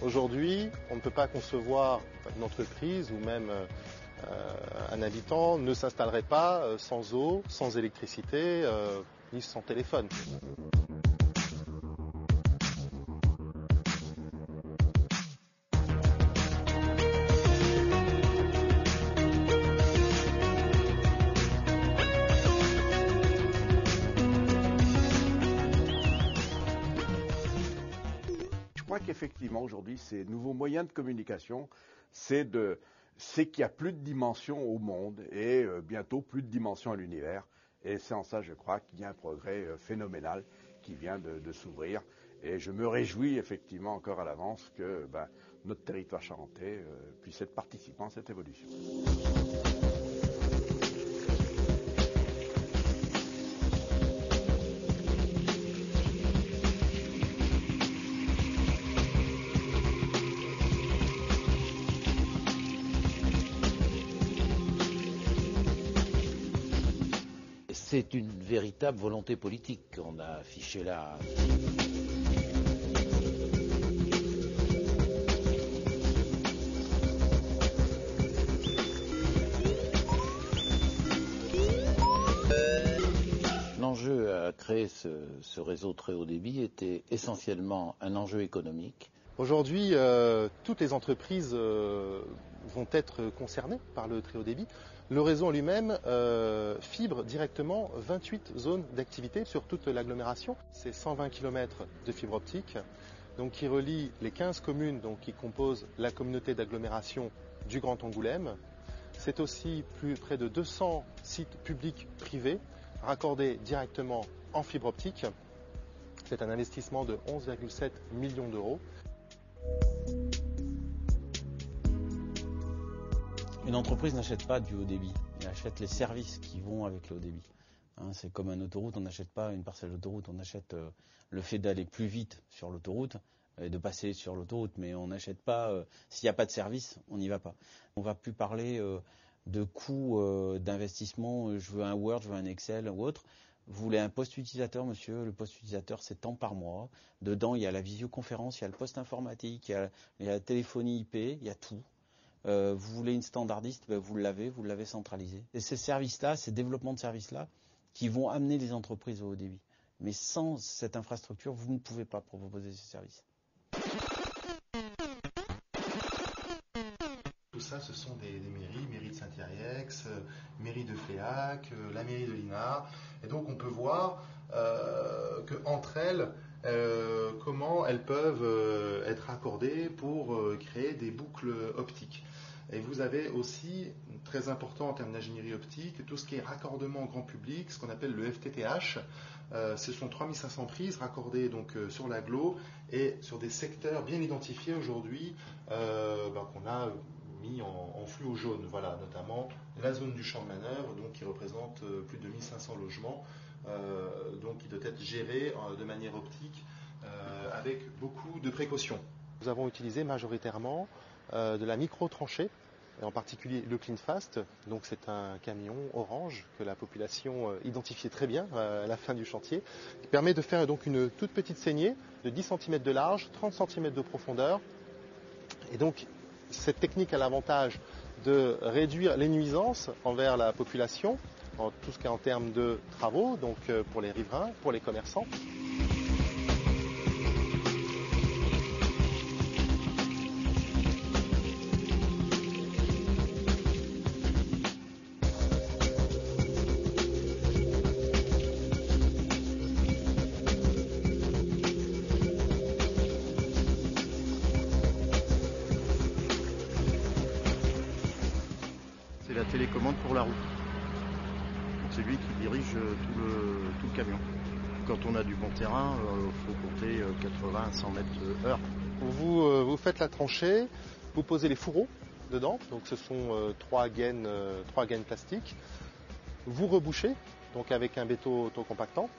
Aujourd'hui, on ne peut pas concevoir une entreprise ou même un habitant ne s'installerait pas sans eau, sans électricité, ni sans téléphone. Je crois qu'effectivement, aujourd'hui, ces nouveaux moyens de communication, c'est qu'il n'y a plus de dimension au monde et bientôt plus de dimension à l'univers. Et c'est en ça, je crois, qu'il y a un progrès phénoménal qui vient de s'ouvrir. Et je me réjouis effectivement encore à l'avance que notre territoire charentais puisse être participant à cette évolution. C'est une véritable volonté politique qu'on a affichée là. L'enjeu à créer ce réseau très haut débit était essentiellement un enjeu économique. Aujourd'hui, toutes les entreprises vont être concernées par le très haut débit. Le réseau en lui-même fibre directement 28 zones d'activité sur toute l'agglomération. C'est 120 km de fibre optique donc, qui relie les 15 communes qui composent la communauté d'agglomération du Grand Angoulême. C'est aussi près de 200 sites publics privés raccordés directement en fibre optique. C'est un investissement de 11,7 millions d'euros. Une entreprise n'achète pas du haut débit, elle achète les services qui vont avec le haut débit. C'est comme une autoroute, on n'achète pas une parcelle d'autoroute, on achète le fait d'aller plus vite sur l'autoroute et de passer sur l'autoroute, mais on n'achète pas, s'il n'y a pas de service, on n'y va pas. On ne va plus parler de coûts d'investissement, je veux un Word, je veux un Excel ou autre. Vous voulez un poste utilisateur, monsieur, le poste utilisateur c'est tant par mois. Dedans il y a la visioconférence, il y a le poste informatique, il y a la téléphonie IP, il y a tout. Vous voulez une standardiste, vous l'avez centralisé. Et ces services-là, ces développements de services-là, qui vont amener les entreprises au haut débit. Mais sans cette infrastructure, vous ne pouvez pas proposer ces services. Tout ça, ce sont des mairie de Saint-Thierry-Aix, mairie de Fléac, la mairie de Linard. Et donc on peut voir qu'entre elles, comment elles peuvent être raccordées pour créer des boucles optiques. Et vous avez aussi, très important en termes d'ingénierie optique, tout ce qui est raccordement au grand public, ce qu'on appelle le FTTH. Ce sont 3500 prises raccordées sur l'agglo et sur des secteurs bien identifiés aujourd'hui qu'on a mis en fluo jaune, voilà, notamment la zone du champ de manœuvre, qui représente plus de 1500 logements, qui doit être géré de manière optique avec beaucoup de précautions. Nous avons utilisé majoritairement de la micro-tranchée, et en particulier le CleanFast. Donc c'est un camion orange que la population identifiait très bien à la fin du chantier, qui permet de faire une toute petite saignée de 10 cm de large, 30 cm de profondeur. Et donc cette technique a l'avantage de réduire les nuisances envers la population, en tout ce qui est en termes de travaux, pour les riverains, pour les commerçants. C'est la télécommande pour la route. C'est lui qui dirige tout le camion. Quand on a du bon terrain, il faut compter 80 à 100 mètres heure. Vous faites la tranchée, vous posez les fourreaux dedans, donc ce sont 3 gaines plastiques. Vous rebouchez avec un béton autocompactant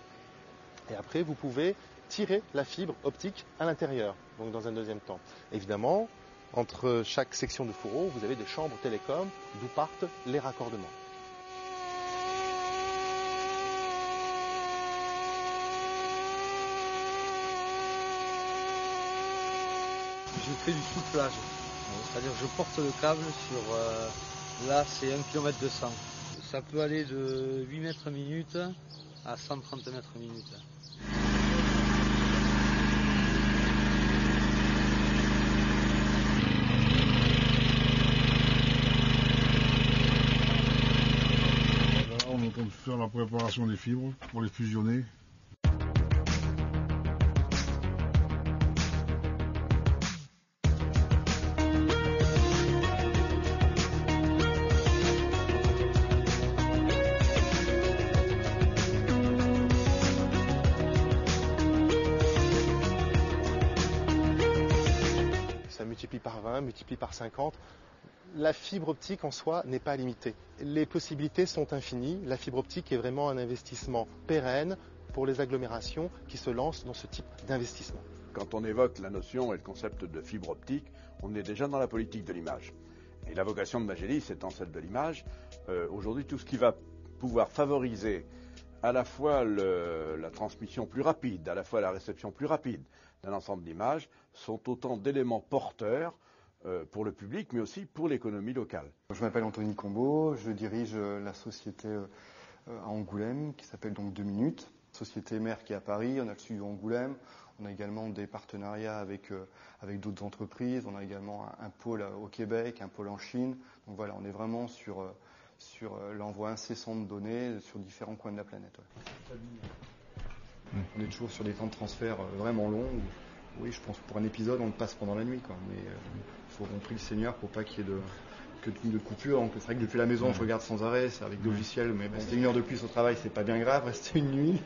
et après vous pouvez tirer la fibre optique à l'intérieur, dans un deuxième temps. Évidemment, entre chaque section de fourreau, vous avez des chambres télécom d'où partent les raccordements. Je fais du soufflage, c'est-à-dire je porte le câble sur, là c'est 1 km 200. Ça peut aller de 8 mètres minute à 130 mètres minute. Là, on est en train de faire la préparation des fibres pour les fusionner. Ça multiplie par 20, multiplie par 50. La fibre optique en soi n'est pas limitée. Les possibilités sont infinies. La fibre optique est vraiment un investissement pérenne pour les agglomérations qui se lancent dans ce type d'investissement. Quand on évoque la notion et le concept de fibre optique, on est déjà dans la politique de l'image. Et la vocation de Magellis étant celle de l'image, aujourd'hui tout ce qui va pouvoir favoriser à la fois la transmission plus rapide, à la fois la réception plus rapide d'un ensemble d'images, sont autant d'éléments porteurs pour le public, mais aussi pour l'économie locale. Je m'appelle Anthony Combeau, je dirige la société à Angoulême qui s'appelle donc 2 minutes. Société mère qui est à Paris, on a le studio Angoulême, on a également des partenariats avec d'autres entreprises, on a également un pôle au Québec, un pôle en Chine. Donc voilà, on est vraiment sur l'envoi incessant de données sur différents coins de la planète. Ouais. On est toujours sur des temps de transfert vraiment longs. Oui, je pense que pour un épisode, on le passe pendant la nuit, quoi. Mais il faut on prie le Seigneur pour pas qu'il y ait de coupure. Donc c'est vrai que depuis la maison, je regarde sans arrêt, c'est avec des logiciels, mais rester 1 heure de plus au travail, c'est pas bien grave, rester une nuit.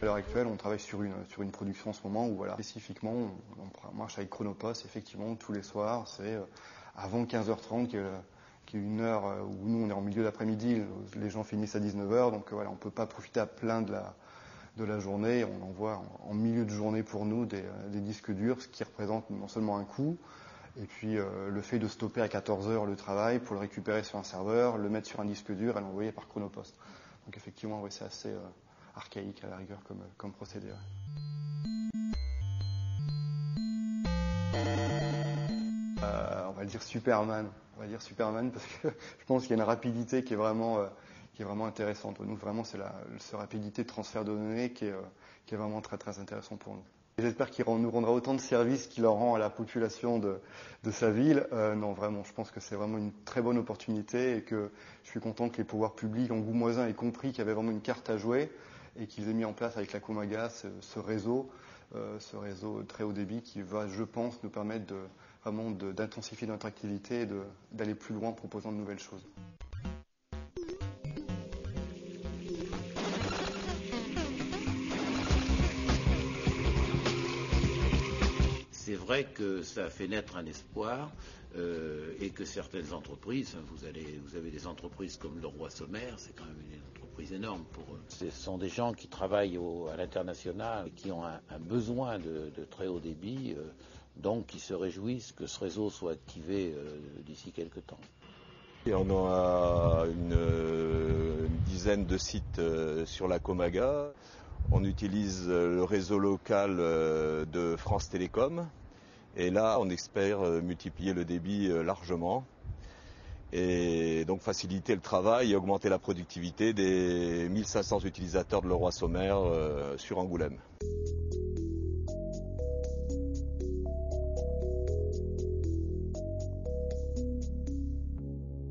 À l'heure actuelle, on travaille sur une production en ce moment où voilà, spécifiquement, on marche avec Chronopost, effectivement, tous les soirs, c'est avant 15h30 qui est une heure où nous on est en milieu d'après-midi, les gens finissent à 19h, donc voilà, on ne peut pas profiter à plein de la journée, on envoie en milieu de journée pour nous des disques durs, ce qui représente non seulement un coût, et puis le fait de stopper à 14h le travail pour le récupérer sur un serveur, le mettre sur un disque dur et l'envoyer par Chronopost. Donc effectivement, oui, c'est assez archaïque à la rigueur comme procédé. On va dire Superman. On va dire Superman parce que je pense qu'il y a une rapidité qui est vraiment intéressante. Nous, vraiment, c'est cette rapidité de transfert de données qui est vraiment très très intéressant pour nous. Et j'espère qu'il nous rendra autant de services qu'il en rend à la population de sa ville. Non, vraiment, je pense que c'est vraiment une très bonne opportunité et que je suis content que les pouvoirs publics angoumoisins aient compris qu'il y avait vraiment une carte à jouer et qu'ils aient mis en place avec la Comaga ce réseau très haut débit qui va, je pense, nous permettre vraiment d'intensifier notre activité et d'aller plus loin en proposant de nouvelles choses. C'est vrai que ça a fait naître un espoir et que certaines entreprises, vous avez des entreprises comme Leroy Sommer, c'est quand même une entreprise énorme pour eux. Ce sont des gens qui travaillent à l'international, qui ont un besoin de très haut débit, donc qui se réjouissent que ce réseau soit activé d'ici quelques temps. Et on a une dizaine de sites sur la Comaga. On utilise le réseau local de France Télécom. Et là, on espère multiplier le débit largement. Et donc faciliter le travail et augmenter la productivité des 1500 utilisateurs de Leroy Sommer sur Angoulême.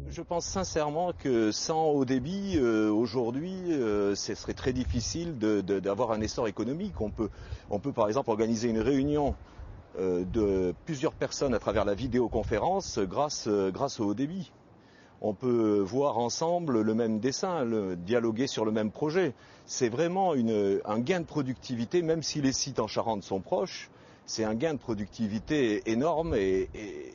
Je pense sincèrement que sans haut débit, aujourd'hui, ce serait très difficile d'avoir un essor économique. On peut par exemple organiser une réunion de plusieurs personnes à travers la vidéoconférence grâce au haut débit. On peut voir ensemble le même dessin, dialoguer sur le même projet. C'est vraiment un gain de productivité, même si les sites en Charente sont proches. C'est un gain de productivité énorme et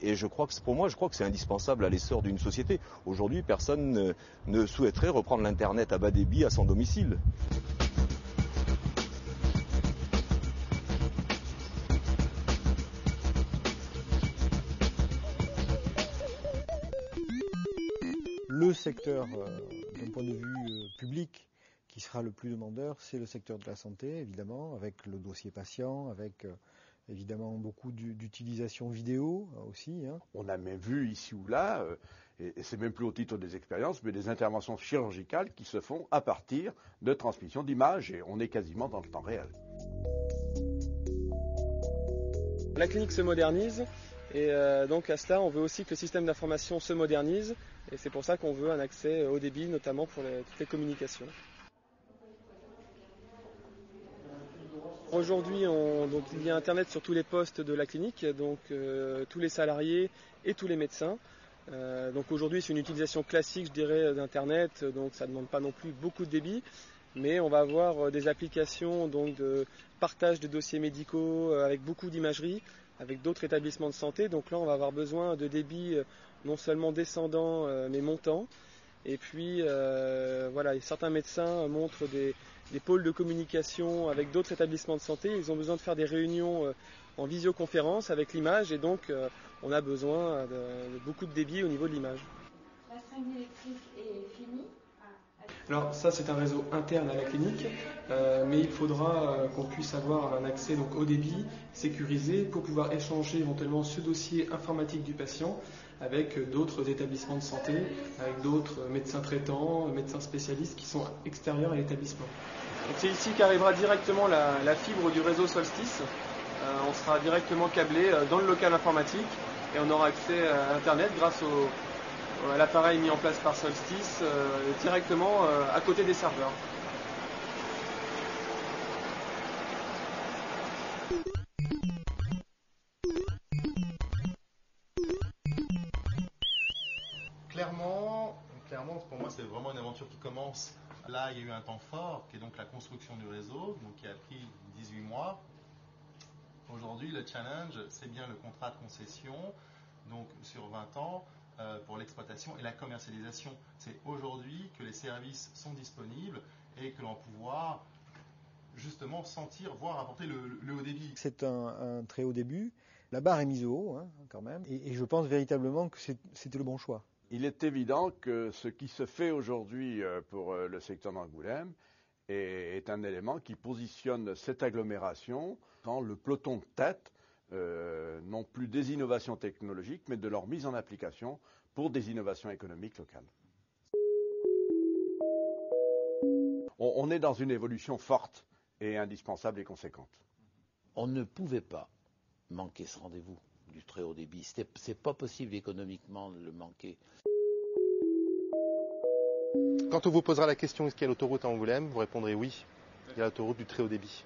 je crois que c'est indispensable à l'essor d'une société. Aujourd'hui, personne ne souhaiterait reprendre l'Internet à bas débit à son domicile. Le secteur, d'un point de vue public, qui qui sera le plus demandeur, c'est le secteur de la santé, évidemment, avec le dossier patient, avec évidemment beaucoup d'utilisation vidéo aussi. On a même vu ici ou là, et c'est même plus au titre des expériences, mais des interventions chirurgicales qui se font à partir de transmission d'images, et on est quasiment dans le temps réel. La clinique se modernise, et donc à cela, on veut aussi que le système d'information se modernise, et c'est pour ça qu'on veut un accès haut débit, notamment pour toutes les communications. Aujourd'hui, il y a Internet sur tous les postes de la clinique, donc tous les salariés et tous les médecins. Donc aujourd'hui, c'est une utilisation classique, je dirais, d'Internet, donc ça ne demande pas non plus beaucoup de débit, mais on va avoir des applications donc, de partage de dossiers médicaux avec beaucoup d'imagerie, avec d'autres établissements de santé. Donc là, on va avoir besoin de débit non seulement descendant, mais montant. Et puis, voilà, certains médecins montrent des pôles de communication avec d'autres établissements de santé. Ils ont besoin de faire des réunions en visioconférence avec l'image et donc on a besoin de beaucoup de débit au niveau de l'image. La seringue électrique est finie. Alors ça c'est un réseau interne à la clinique, mais il faudra qu'on puisse avoir un accès donc haut débit sécurisé pour pouvoir échanger éventuellement ce dossier informatique du patient avec d'autres établissements de santé, avec d'autres médecins traitants, médecins spécialistes qui sont extérieurs à l'établissement. C'est ici qu'arrivera directement la fibre du réseau Solstice. On sera directement câblé dans le local informatique et on aura accès à Internet grâce à l'appareil mis en place par Solstice directement à côté des serveurs. Clairement, pour moi, c'est vraiment une aventure qui commence. Là, il y a eu un temps fort, qui est donc la construction du réseau, donc qui a pris 18 mois. Aujourd'hui, le challenge, c'est bien le contrat de concession, donc sur 20 ans, pour l'exploitation et la commercialisation. C'est aujourd'hui que les services sont disponibles et que l'on va pouvoir justement sentir, voire apporter le haut débit. C'est un très haut début. La barre est mise au haut, quand même, et je pense véritablement que c'était le bon choix. Il est évident que ce qui se fait aujourd'hui pour le secteur d'Angoulême est un élément qui positionne cette agglomération dans le peloton de tête, non plus des innovations technologiques, mais de leur mise en application pour des innovations économiques locales. On est dans une évolution forte et indispensable et conséquente. On ne pouvait pas manquer ce rendez-vous du très haut débit. C'est pas possible économiquement de le manquer. Quand on vous posera la question est-ce qu'il y a l'autoroute à Angoulême, vous répondrez oui, il y a l'autoroute du très haut débit.